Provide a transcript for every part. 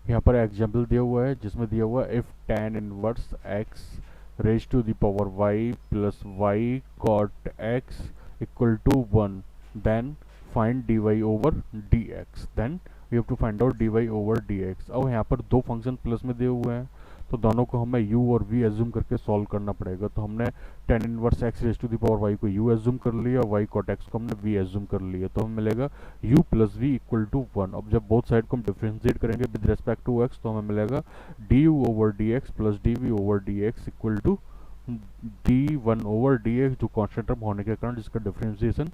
यहाँ पर एग्जाम्पल दिया हुआ है जिसमें दिया हुआ है if tan inverse x raise to the power y plus y cot x equal to 1 then find dy over dx। Then we have to find out dy over dx। अब यहाँ पर दो फंक्शन प्लस में दिए हुए हैं तो दोनों को हमें u और v एज्यूम करके सॉल्व करना पड़ेगा। तो हमने tan inverse x raise to the power y को u एज्यूम कर लिया, y cot x को हमने v एज्यूम कर लिया, तो हमें मिलेगा u plus V equal to 1। अब जब बोथ साइड को हम डिफ्रेंशिएट करेंगे विद रिस्पेक्ट टू x तो हमें मिलेगा du over dx plus dv over dx equal to d1 over dx, जो कॉन्स्टेंट टर्म होने के कारण जिसका डिफ्रेंशिएशन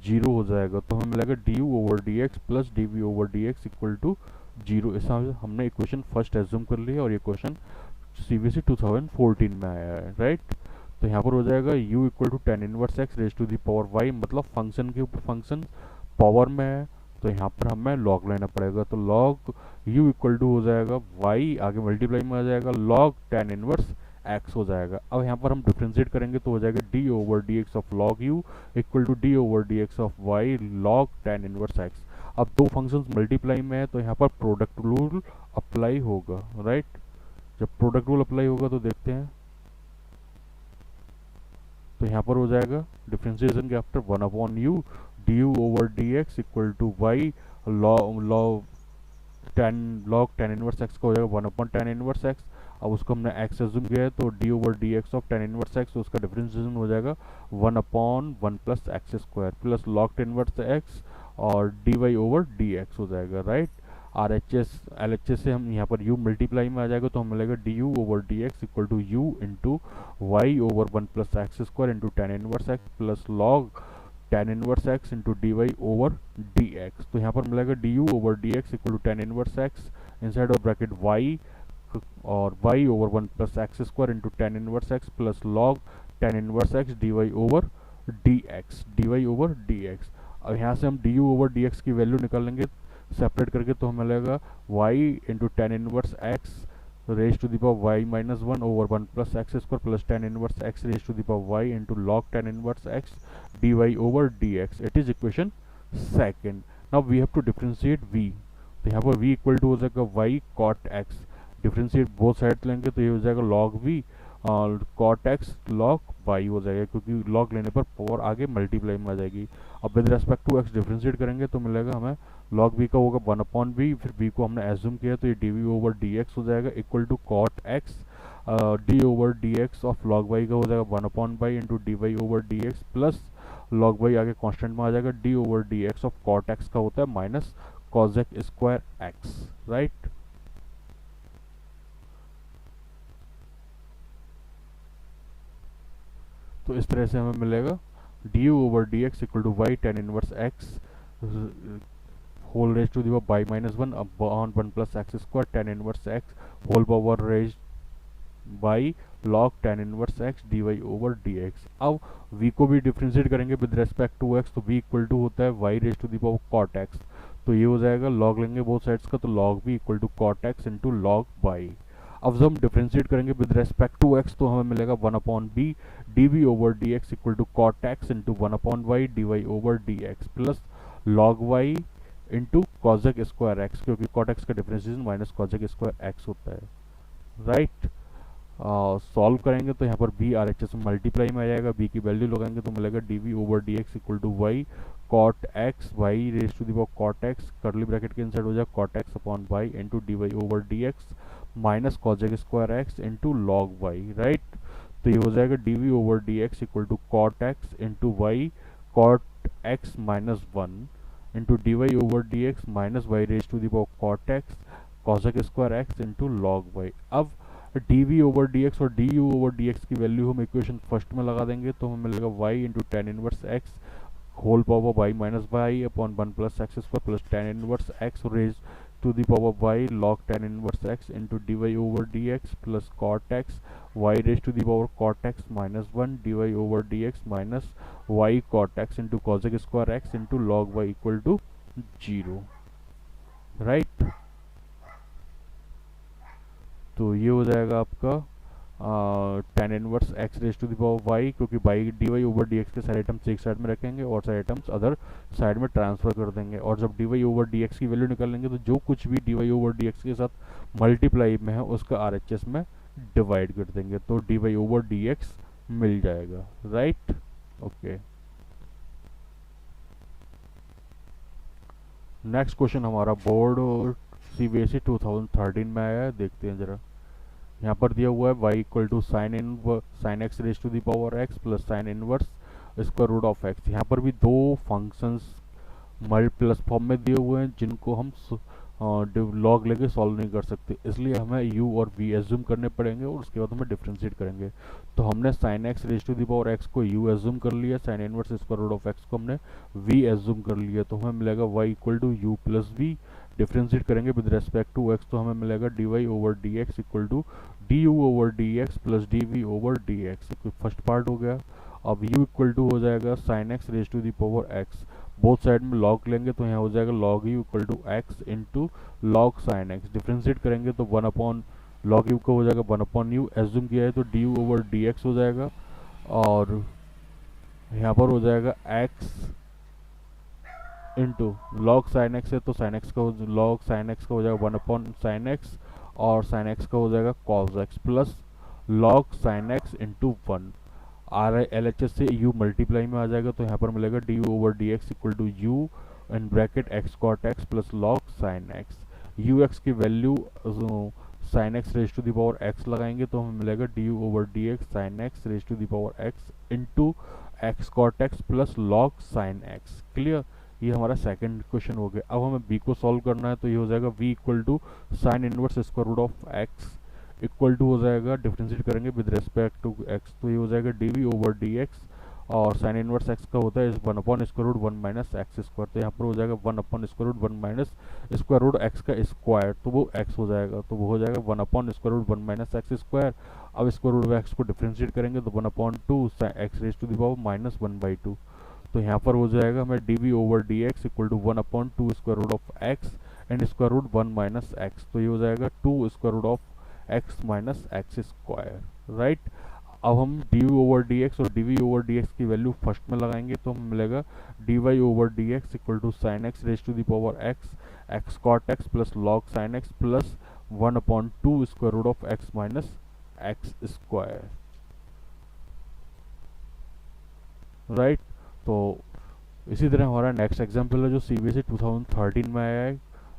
जीरो हो जाएगा। तो हमें मिलेगा du over dx plus dv over dx equal to zero. ऐसा हमने इक्वेशन फर्स्ट एज्यूम कर लिया और ये क्वेश्चन CBSE 2014 में आया है, राइट। तो यहाँ पर हो जाएगा u equal to tan inverse x raise to the power y, मतलब फंक्शन के ऊपर फंक्शन पावर में है तो यहाँ पर हमें लॉग लेना पड़ेगा। तो लॉग u इक्वल टू हो जाएगा y, आगे मल्टीप्लाई में आ जाएगा लॉग tan इनवर्स x हो जाएगा। अब यहाँ पर हम डिफ्रेंशिएट करेंगे तो हो जाएगा d over dx of log u equal to d over dx of y log tan inverse x। अब दो फंक्शंस मल्टीप्लाई में है तो यहाँ पर प्रोडक्ट रूल अप्लाई होगा, राइट। जब प्रोडक्ट रूल अप्लाई होगा तो देखते हैं, तो यहाँ पर हो जाएगा डिफ्रेंशिएशन के after 1 upon U du over dx equal to y log tan inverse x का हो जाएगा 1 अपॉन tan इनवर्स x। अब उसको हमने x एज्यूम किया है तो d over dx of tan inverse x, तो उसका डिफ्रेंशिएशन हो जाएगा 1 upon 1 plus x square plus log tan inverse x और dy ओवर dx हो जाएगा, राइट। RHS LHS से हम यहाँ पर u मल्टीप्लाई में आ जाएगा तो हम मिलेगा du over dx equal to u into y over 1 plus x square into tan inverse x plus log tan inverse x into dy over dx। तो यहाँ पर मिलेगा du over dx equal to tan inverse x inside of bracket y और y over 1 plus x square into tan inverse x plus log tan inverse x dy over dy over dx। अब यहाँ से हम du over dx की value निकालेंगे separate करके तो हमें मिलेगा y into tan inverse x raise to the power y minus 1 over 1 plus x square plus tan inverse x raise to the power y into log tan inverse x dy over dx। It is equation second. Now we have to differentiate v। तो यहाँ पर v equal to हो जाएगा y cot x, differentiate both side लेंगे तो ये हो जाएगा log v और cot x log y हो जाएगा, क्योंकि log लेने पर पावर आगे मल्टीप्लाई में आ जाएगी। अब with respect to x differentiate करेंगे तो मिलेगा हमें log v का होगा 1 अपॉन v, फिर v को हमने एज्यूम किया तो ये dv ओवर dx हो जाएगा equal to cot x d over dx of log y का हो जाएगा 1 upon y into dy over dx plus log y आगे कांस्टेंट में आ जाएगा d over dx of cot x का होता है minus cosec square x, right. तो इस तरह से हमें मिलेगा du over dx equal to y tan inverse x whole raise to the by minus 1 upon 1 plus x square tan inverse x whole power raise by log tan inverse x dy over dx। अब v को भी differentiate करेंगे with respect to x तो v equal to होता है y raise to the power cot x, तो ये हो जाएगा log लेंगे बोथ साइड्स का तो log v equal to cot x into log y। अब जब हम डिफरेंशिएट करेंगे विद रेस्पेक्ट टू x तो हमें मिलेगा 1 upon b dv over dx equal to cot x into 1 upon y dy over dx plus log y into cosec square x, क्योंकि cot x का differentiation minus cosec square x होता है, right. Solve करेंगे तो यहाँ पर b RHS में multiply में आ जाएगा, b की वैल्यू लगाएंगे तो मिलेगा dv over dx equal to y cot x y raise to the power cot x curly bracket के इनसाइड हो जाएगा cot x upon y into dy over dx minus cosec square x into log y, right. तो ये हो जाएगा dv over dx equal to cot x into y cot x minus 1 into dy over dx minus y raise to the power cot x cosec square x into log y। अब dv over dx और du over dx की value हम equation first में लगा देंगे तो हमें मिलेगा y into tan inverse x whole power y minus y upon 1 plus x square plus tan inverse x raise to the power y log tan inverse x into dy over dx plus cot x y raise to the power cot x minus 1 dy over dx minus y cot x into cosec square x into log y equal to 0, right. तो ये हो जाएगा आपका tan inverse x raise to the power y, क्योंकि by d y over d x के सारे items एक side में रखेंगे और सारे आइटम्स अदर साइड में ट्रांसफर कर देंगे, और जब d y over d x की वैल्यू निकालेंगे तो जो कुछ भी d y over d x के साथ मल्टीप्लाई में है उसका आर एच एस में डिवाइड कर देंगे, तो d y over d x मिल जाएगा, राइट। ओके, नेक्स्ट क्वेश्चन हमारा बोर्ड सीबीएसई 2013 में आया है, देखते हैं जरा। यहाँ पर दिया हुआ है y equal to sine x raise to the power x plus sine inverse square root of x। यहाँ पर भी दो फंक्शंस मल्ट प्लस फॉर्म में दिए हुए हैं जिनको हम लॉग लेके सॉल्व नहीं कर सकते, इसलिए हमें u और v एज्यूम करने पड़ेंगे और उसके बाद हमें डिफ्रेंशिएट करेंगे। तो हमने sine x raise to the power x को u एज्यूम कर लिया, sine inverse square root of x को हमने v एज्यूम कर लिया, तो हमें मिलेगा y equal to u plus v। Differentiate करेंगे विद रेस्पेक्ट टू x तो हमें मिलेगा d y over d x equal to d u over d x plus d v over d x. First part हो गया। अब u equal to हो जाएगा sine x raise to the power x, both side में log लेंगे तो यहाँ हो जाएगा log u equal to x into log sine x. Differentiate करेंगे तो वन अपॉन लॉग u का हो जाएगा वन अपॉन यू, एज्यूम किया है तो D u over d x हो जाएगा, और यहाँ पर हो जाएगा x into log sign x है तो साइन एक्स का लॉग साइन एक्स का हो जाएगा वन अपॉन साइन एक्स, और साइन एक्स का हो जाएगा cos x plus log sign x into one. R L H S से यू मल्टीप्लाई में आ जाएगा तो यहाँ पर मिलेगा d u over d x equal to u in bracket x cot x plus log sign x. U x की value sin x raise to the power x लगाएंगे तो हमें मिलेगा d u over d x sin x raise to the power x into x cot x plus log sign x. Clear, ये हमारा second question हो गया। अब हमें बी को सॉल्व करना है तो ये हो जाएगा v equal to sine inverse square root of x equal to हो जाएगा, डिफरेंशिएट करेंगे विद रिस्पेक्ट टू x तो ये हो जाएगा dv ओवर dx, और साइन इनवर्स x का होता है one upon square root one minus x square, तो यहाँ पर हो जाएगा one upon square root one minus square root x का स्क्वायर, तो वो x हो जाएगा, तो वो हो जाएगा one upon square root one minus x square. अब स्क्वायर रूट एक्स को डिफरेंशिएट करेंगे तो one upon two x raise to the power minus one by two, तो यहाँ पर हो जाएगा हमें d v over d x equal to one upon two square root of x and square root one minus x, तो ये हो जाएगा two square root of x minus x square, right. अब हम d v over d x और d v over d x की value first में लगाएंगे तो हमें मिलेगा d y over d x equal to sine x raise to the power x x cot x plus log sign x plus one upon two square root of x minus x square, right. तो इसी तरह हमारा next example है जो CBSE 2013 में आया है।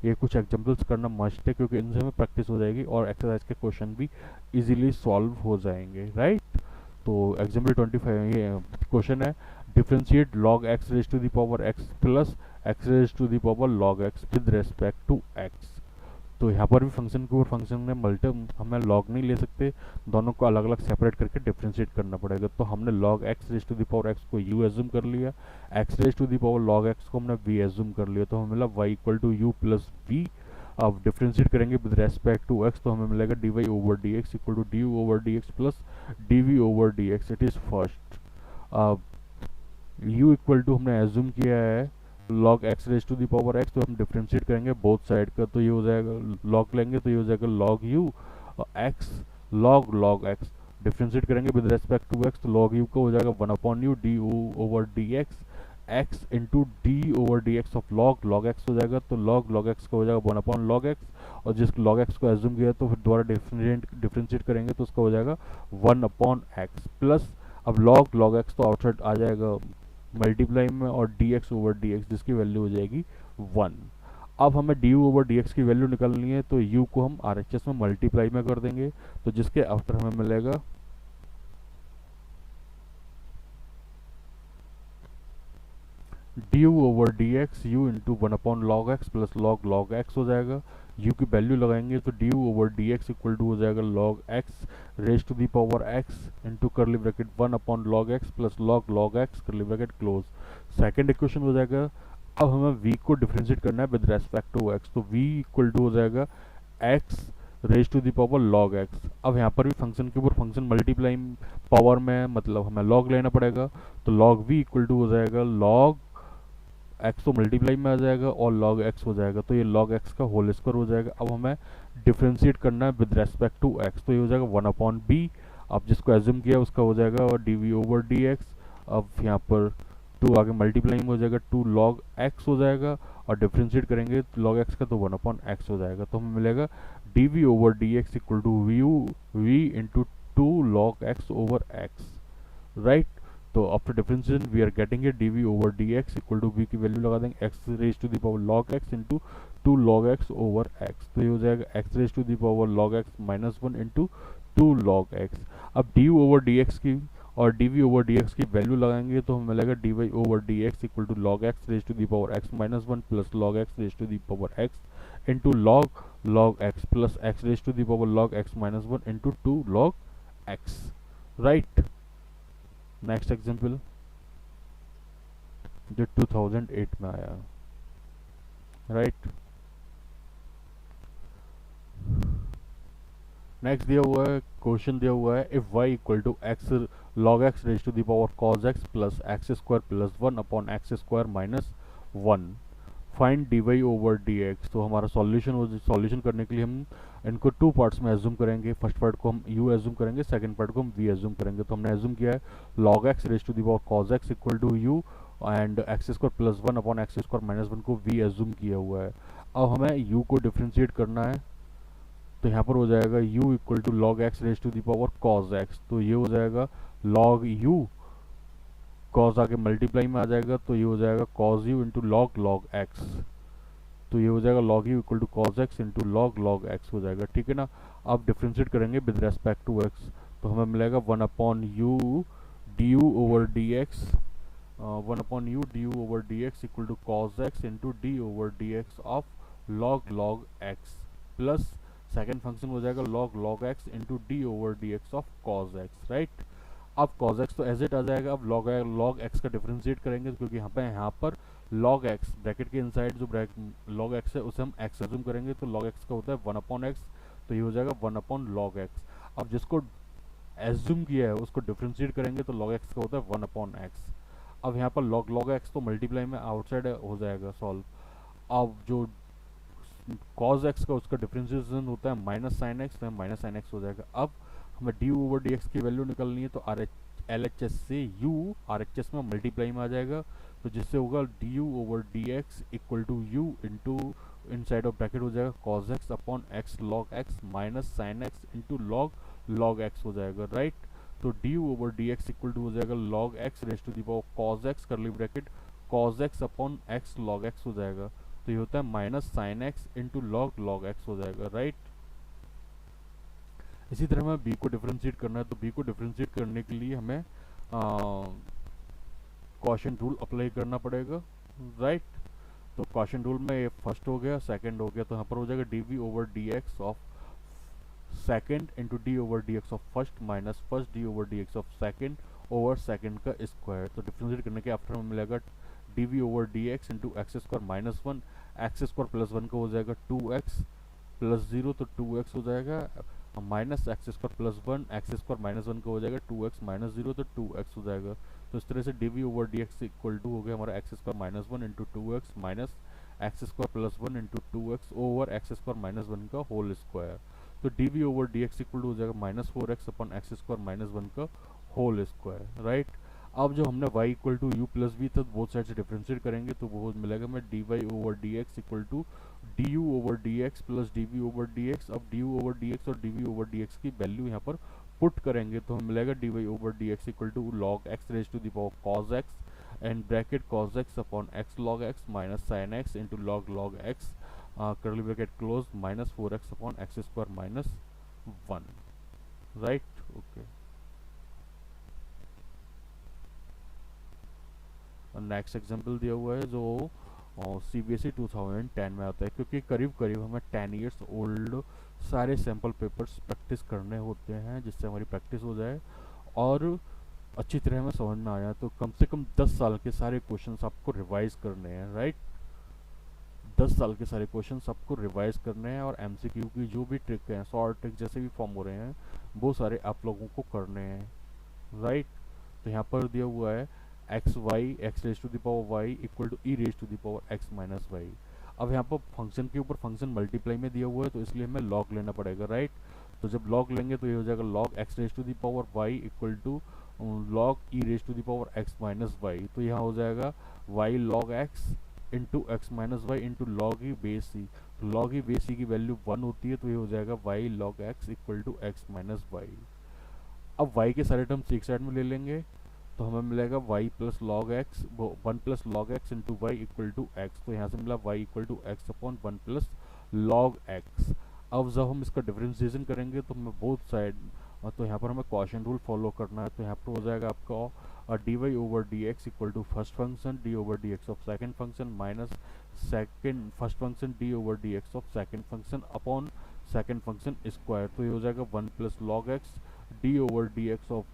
ये कुछ एग्जाम्पल्स करना मस्ट है क्योंकि इनसे हमें प्रैक्टिस हो जाएगी और एक्सरसाइज के क्वेश्चन भी इजीली सॉल्व हो जाएंगे, राइट। तो एग्जाम्पल 25 ये क्वेश्चन है, differentiate log x raise to the power x plus x raise to the power log x with respect to x. तो यहाँ पर भी फंक्शन के ऊपर फंक्शन में हमें लॉग नहीं ले सकते, दोनों को अलग अलग सेपरेट करके डिफरेंशिएट करना पड़ेगा। तो हमने log x raise to the power x को u एज्यूम कर लिया, x raise to the power log x को हमने v एज्यूम कर लिया, तो हमें मिला y equal to u plus v. अब डिफरेंशिएट करेंगे विद रेस्पेक्ट टू x तो हमें मिलेगा d y over d x equal to d u over d x plus d v over d x, it is first. अब u equal to हमने assume किया है log x raise to the power x, तो हम differentiate करेंगे both side का, तो ये हो जाएगा log लेंगे तो ये हो जाएगा log u x log x, differentiate करेंगे विद रेस्पेक्ट टू x तो log u का हो जाएगा one upon u D over d x x into d over d x of log x हो जाएगा, तो log x का हो जाएगा वन अपॉन log x, और जिस log x को एज्यूम किया तो फिर दोबारा डिफरेंशिएट करेंगे तो उसका हो जाएगा वन अपॉन x प्लस अब log x तो आउटसाइड आ जाएगा मल्टीप्लाई में और dx ओवर dx जिसकी वैल्यू हो जाएगी 1। अब हमें du ओवर dx की वैल्यू निकालनी है तो u को हम RHS में मल्टीप्लाई में कर देंगे, तो जिसके आफ्टर हमें मिलेगा du over dx u into one upon log x plus log x हो जाएगा। u की वैल्यू लगाएंगे तो du over dx equal to हो जाएगा log x raise to the power x into curly bracket one upon log x plus log x curly bracket close. Second equation हो जाएगा। अब हमें v को डिफरेंशिएट करना है विद रेस्पेक्ट टू x, तो v इक्वल टू हो जाएगा x raise to the power log x। अब यहाँ पर भी फंक्शन के ऊपर फंक्शन मल्टीप्लाई पावर में मतलब हमें log लेना पड़ेगा, तो log v इक्वल टू हो जाएगा log x तो मल्टीप्लाई में आ जाएगा और log x हो जाएगा, तो ये log x का होल स्क्वायर हो जाएगा। अब हमें डिफरेंशिएट करना है विद रेस्पेक्ट टू x, तो ये हो जाएगा वन अपॉन b अब जिसको एज्यूम किया उसका हो जाएगा और d v over d x. अब यहाँ पर 2 आगे मल्टीप्लाइंग हो जाएगा, 2 लॉग एक्स हो जाएगा, और डिफ्रेंशिएट करेंगे लॉग एक्स का तो 1 अपॉन एक्स हो जाएगा। तो हमें मिलेगा d v over d x equal to v into 2 log x over x, right. तो after differentiation we are getting a d v over d x equal to v की value लगा देंगे x raise to the power log x into 2 log x over x. तो ये हो जाएगा x raise to the power log x minus 1 into 2 log x. अब D over d x की और d v over d x की value लगाएंगे तो हमें मिलेगा d y over d x equal to log x raise to the power x minus 1 plus log x raise to the power x into log x plus x raise to the power log x minus 1 into 2 log x, right. Next example जो 2008 में आया, right. Next दिया हुआ है, question दिया हुआ है if y equal to x log x raise to the power cos x plus x square plus 1 upon x square minus 1, find d y over d x. तो हमारा सॉल्यूशन करने के लिए हम इनको 2 पार्ट्स में एज्यूम करेंगे। फर्स्ट पार्ट को हम u एज्यूम करेंगे, सेकंड पार्ट को हम v एज्यूम करेंगे। तो हमने एज्यूम किया है log x raise to the power cos x equal to u and x square plus 1 upon x square minus 1 को v एज्यूम किया हुआ है। अब हमें u को डिफ्रेंशिएट करना है, तो यहाँ पर हो जाएगा u equal to log x raise to the power cos x। तो ये हो जाएगा log u, cos आगे मल्टीप्लाई में आ जाएगा तो ये हो जाएगा cos u into log x। तो ये हो जाएगा log u equal to cos x into log x हो जाएगा, ठीक है ना। अब डिफ्रेंशिएट करेंगे विद रेस्पेक्ट टू x तो हमें मिलेगा 1 upon u d u over d x, 1 upon u d u over d x equal to cos x into d over d x of log x plus second function हो जाएगा log x into d over d x of cos x, right. अब cos x तो as it आ जाएगा। अब log x का differentiate करेंगे क्योंकि यहाँ पर log x ब्रैकेट के इनसाइड जो log x है उसे हम x एज्यूम करेंगे तो log x का होता है 1 अपॉन x, तो ये हो जाएगा 1 अपॉन log x। अब जिसको एज्यूम किया है उसको डिफरेंशिएट करेंगे तो log x का होता है 1 अपॉन x। अब यहाँ पर log x तो मल्टीप्लाई में आउटसाइड हो जाएगा सॉल्व। अब जो cos x का उसका डिफरेंशिएशन होता है माइनस साइन एक्स, तो माइनस साइन एक्स हो जाएगा। अब हमें डी ओवर डी एक्स की वैल्यू निकालनी है तो एल एच एस से यू आर एच एस में मल्टीप्लाई में आ जाएगा, तो जिससे होगा d u over d x equal to u into inside of bracket हो जाएगा cos x upon x log x minus sign x into log x हो जाएगा, राइट। तो D u over d x equal to हो जाएगा log x raise to the power cos x curly bracket cos x upon x log x हो जाएगा, तो ये होता है minus sign x into log x हो जाएगा, राइट। इसी तरह हमें b को डिफरेंशिएट करना है तो b को डिफरेंशिएट करने के लिए हमें क्वोशिएंट रूल अप्लाई करना पड़ेगा, राइट। तो क्वोशिएंट रूल में ये फर्स्ट हो गया, सेकंड हो गया, तो यहाँ पर हो जाएगा d over d x of second into d over d x of first minus first D over d x of second over second का स्क्वायर। तो डिफरेंशिएट करने के आफ्टर हमें मिलेगा D over d x into x square minus 1 x square plus 1 का हो जाएगा 2x plus 0 तो 2x हो जाएगा minus x square plus 1 x square minus 1 का हो जाएगा 2x माइनस 0 तो 2x हो जाएगा। तो इस तरह से d over d x equal to हो गया हमारा x square minus 1 into 2x minus x square plus 1 into 2x over x square minus 1 का होल स्क्वायर। तो d over d x equal to हो जाएगा minus 4x upon x square minus 1 का whole square, right. अब जो हमने y equal to u plus v था both side से डिफरेंशिएट करेंगे तो वो मिलेगा हमें d y over d x equal to d u over d x plus d v over d x. अब d u over d x और d v over d x की value यहाँ पर पुट करेंगे तो हमें मिलेगा d y over d x equal to log x raise to the power cos x and bracket cos x upon x log x minus sign x into log x curly bracket close minus 4x upon x square minus 1, right. Okay, next example दिया हुआ है जो CBSE 2010 में आता है क्योंकि करीब करीब हमें 10 इयर्स ओल्ड सारे सैम्पल पेपर्स प्रैक्टिस करने होते हैं जिससे हमारी प्रैक्टिस हो जाए और अच्छी तरह हमें समझ में आया। तो कम से कम 10 साल के सारे क्वेश्चंस आपको रिवाइज करने हैं, राइट। 10 साल के सारे क्वेश्चंस आपको रिवाइज करने हैं और MCQ की जो भी ट्रिक हैं शॉर्ट ट्रिक जैसे भी फॉर्म हो रहे हैं वो सारे आप लोगों को करने हैं, राइट। तो यहाँ पर दिया हुआ है x raise to the power y equal to e raise to the power x minus y. अब यहाँ पर फंक्शन के ऊपर फंक्शन मल्टीप्लाई में दिया हुआ है तो इसलिए हमें लॉग लेना पड़ेगा, राइट। तो जब log लेंगे तो ये हो जाएगा log x raise to the power y equal to log e raise to the power x minus y. तो यहाँ हो जाएगा y log x into x minus y into log e base c. तो लॉग ई बेस सी की value 1 होती है, तो ये हो जाएगा y log x equal to x minus y. अब y के सारे टर्म्स एक साइड में ले लेंगे तो हमें मिलेगा y plus log x 1 plus log x into y equal to x. तो यहाँ से मिला y equal to x upon 1 plus log x. अब जब हम इसका डिफरेंशिएशन करेंगे तो हमें बोथ साइड, तो यहाँ पर हमें क्वेश्चन रूल फॉलो करना है। तो यहाँ पर हो जाएगा आपका d y over d x equal to first function d over d x of second function minus second first function d over d x of second function upon second function square. तो ये हो जाएगा 1 plus log x d over d x of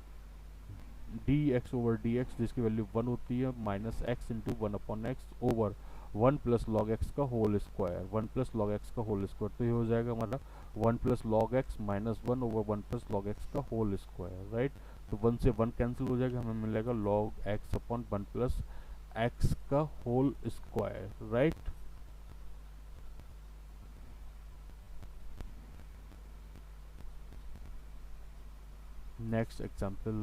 d x over d x जिसकी value 1 होती है minus x into 1 upon x over 1 plus log x का whole square, 1 plus log x का whole square. तो ये हो जाएगा हमारा 1 plus log x minus 1 over 1 plus log x का होल स्क्वायर, राइट। तो 1 से 1 कैंसिल हो जाएगा, हमें मिलेगा log x upon 1 plus x का whole square, right. Next example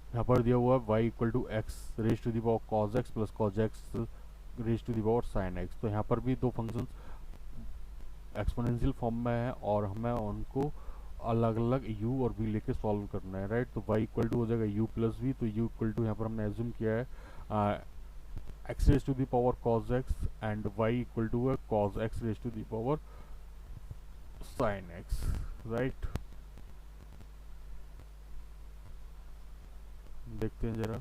यहाँ पर दिया हुआ है y equal to x raise to the power cos x plus cos x raise to the power sign x. तो यहाँ पर भी दो फंक्शंस एक्सपोनेंशियल फॉर्म में है और हमें उनको अलग अलग u और v लेके सॉल्व करना है, राइट। तो y इक्वल टू हो जाएगा u प्लस v। तो u इक्वल टू यहाँ पर हमने एज्यूम किया है x raise to the power cos x and y equal to है cos x raise to the power sign x, right. देखते हैं जरा,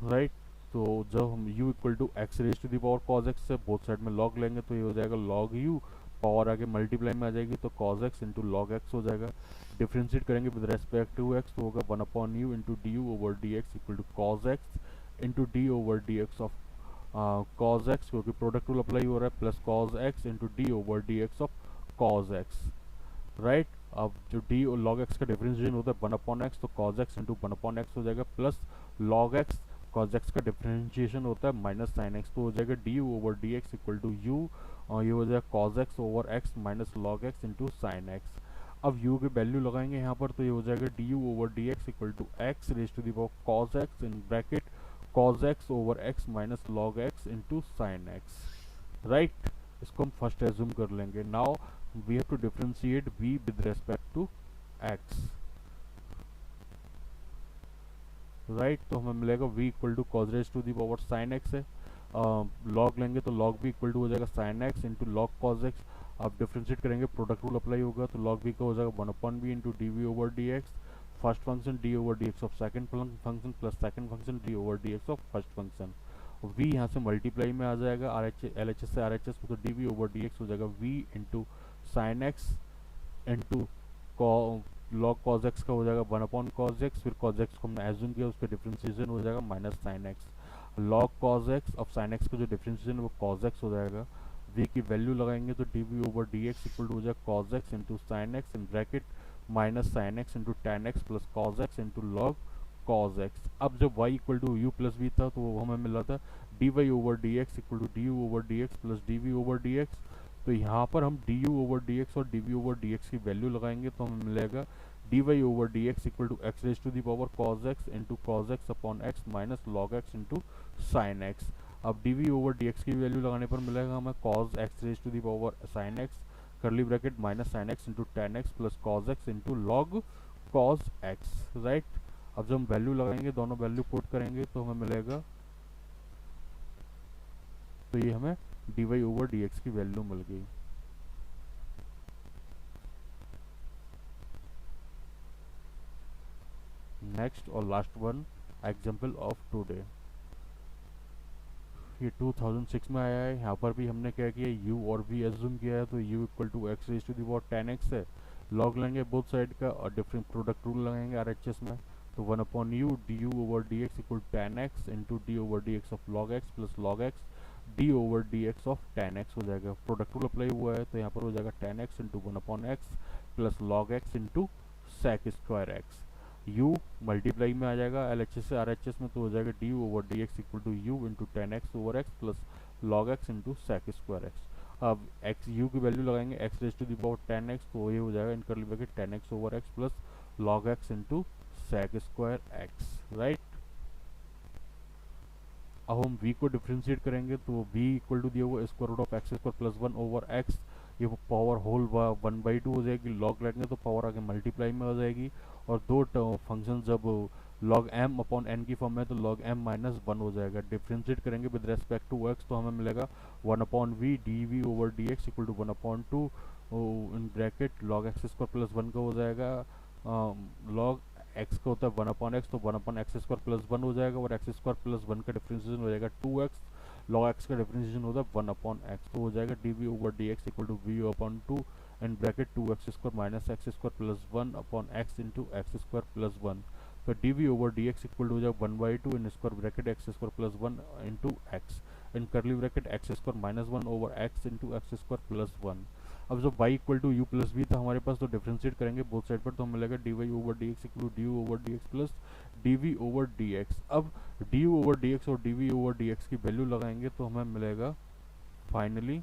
राइट। तो जब हम u equal to x raise to the power cos x से both side में log लेंगे तो ये हो जाएगा log u, पावर आगे मल्टीप्लाई में आ जाएगी तो cos x into log x हो जाएगा। डिफ्रेंशिएट करेंगे विद रेस्पेक्ट टू x तो होगा 1 upon u into d u over d x equal to cos x into d over d x of cos x, क्योंकि प्रोडक्ट रूल अप्लाई हो रहा है, plus cos x into d over d x of cos x, right. अब जो D और log x का differentiation होता है 1 अपॉन एक्स, तो cos x into 1 upon x हो जाएगा plus log x cos x का डिफरेंशिएशन होता है माइनस साइन एक्स। तो हो जाएगा d u over d x equal to u और ये हो जाएगा cos x over x minus log x into sign x. अब u की वैल्यू लगाएंगे यहाँ पर तो ये हो जाएगा d u over d x equal to x raise to the power cos x in bracket cos x over x minus log x into sign x, right. इसको हम फर्स्ट एज्यूम कर लेंगे। Now we have to differentiate v with respect to x, right. तो हमें मिलेगा v equal to cos raise to the power sign x है, log लेंगे तो लॉग v इक्वल टू हो जाएगा sine x into log cos x. अब differentiate करेंगे प्रोडक्ट रूल अप्लाई होगा तो लॉग v का हो जाएगा 1 upon v into d v over d x first function d over d x of second function plus second function d over d x of first function. v यहाँ से multiply में आ जाएगा L H S से R H S में, तो d v over d x हो जाएगा v into sign x into log cos x का हो जाएगा 1 अपॉन कॉज एक्स, फिर कॉज एक्स को हमने एज्यूम किया उसका डिफरेंशिएशन हो जाएगा minus sine x. Log cos x of sine x का जो डिफरेंशिएशन है वो कॉज एक्स हो जाएगा। v की वैल्यू लगाएंगे तो d v over d x equal to हो जाएगा cos x into sign x in bracket minus sign x into ten x plus cos x into log cos x. अब जब y equal to u plus v था तो वो हमें मिला था d y over d x equal to d u over d x plus d v over d x. तो यहाँ पर हम D u over d x और d v over d x की वैल्यू लगाएंगे तो हमें मिलेगा d y over d x equal to x raise to the power cos x into cos x upon x minus log x into sign x. अब d v over d x की value लगाने पर मिलेगा हमें cos x raise to the power sign x curly bracket minus sign x into ten x plus cos x into log cos x, right. अब जब हम value लगाएंगे दोनों वैल्यू पुट करेंगे तो हमें मिलेगा, तो ये हमें d y over d x की वैल्यू मिल गई। नेक्स्ट और last one example of today, ये 2006 में आया है। यहाँ पर भी हमने क्या किया u और v एज्यूम किया है, तो u equal to x raise to the power 10x है। लॉग लेंगे बोथ साइड का और डिफरेंट प्रोडक्ट रूल लगाएंगे आरएचएस में, तो 1 upon u d u over d x equal 10x into d over d x of log x plus log x d over d x of 10x हो जाएगा। Product rule apply हुआ है तो यहाँ पर हो जाएगा 10x into 1 upon x plus log x into sec square x. u multiply में आ जाएगा एल एच एस से आर एच एस में, तो हो जाएगा d over d x equal to u into 10x over x plus log x into sec square x. अब x u की वैल्यू लगाएंगे x raise to the power 10x, तो ये हो जाएगा in curly bracket 10x over x plus log x into sec square x, right. अब हम v को डिफ्रेंशिएट करेंगे तो v इक्वल टू दिया हुआ square root of x square plus 1 over x, ये पावर होल 1/2 हो जाएगी, लॉग लेंगे तो पावर आगे मल्टीप्लाई में हो जाएगी, और दो फंक्शन जब log m अपॉन n की फॉर्म में तो log m माइनस 1 हो जाएगा। डिफ्रेंशिएट करेंगे विद रेस्पेक्ट टू x तो हमें मिलेगा 1 upon v d v over d x equal to 1 upon 2 in bracket log x square plus 1 का हो जाएगा, log x का होता है 1 अपॉन एक्स, तो 1 अपॉन एक्स स्क्वायर प्लस 1 हो जाएगा, और एक्स स्क्वायर प्लस 1 का डिफ्रेंशिएशन हो जाएगा 2x, log x का डिफ्रेंशिएशन होता है 1 अपॉन एक्स, तो हो जाएगा d v over d x equal to v upon 2 in bracket 2x square minus x square plus 1 upon x into x square plus 1, तो d v over d x equal to हो जाएगा 1/2 in square bracket x square plus 1 into x in curly bracket x square minus 1 over x into x square plus 1। अब जब y equal to u plus v था हमारे पास, तो differentiate करेंगे both side पर, तो हमें मिलेगा d y over d x equal to d u over d x plus d v over d x. अब d u over d x और d v over d x की value लगाएंगे तो हमें मिलेगा finally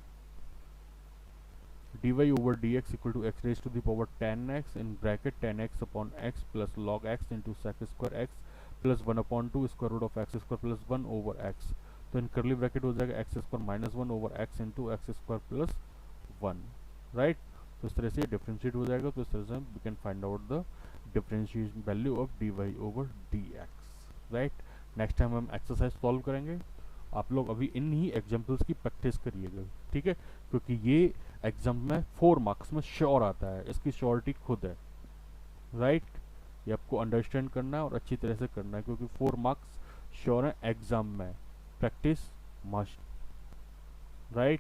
dy over dx equal to x raised to the power 10x in bracket 10x upon x plus log x into sec square x plus 1 upon 2 square root of x square plus 1 over x, तो इन curly bracket हो जाएगा x square minus 1 over x into x square plus 1, right. तो इस तरह से differentiate हो जाएगा, तो इस तरह से we can find out the differentiation value of dy over dx, right. Next time हम एक्सरसाइज सॉल्व करेंगे, आप लोग अभी इन ही एग्जाम्पल्स की प्रैक्टिस करिएगा, ठीक है, क्योंकि ये एग्जाम में 4 मार्क्स में श्योर आता है, इसकी श्योरिटी खुद है, राइट। ये आपको अंडरस्टैंड करना है और अच्छी तरह से करना है, क्योंकि 4 मार्क्स श्योर है एग्जाम में, प्रैक्टिस मस्ट, राइट।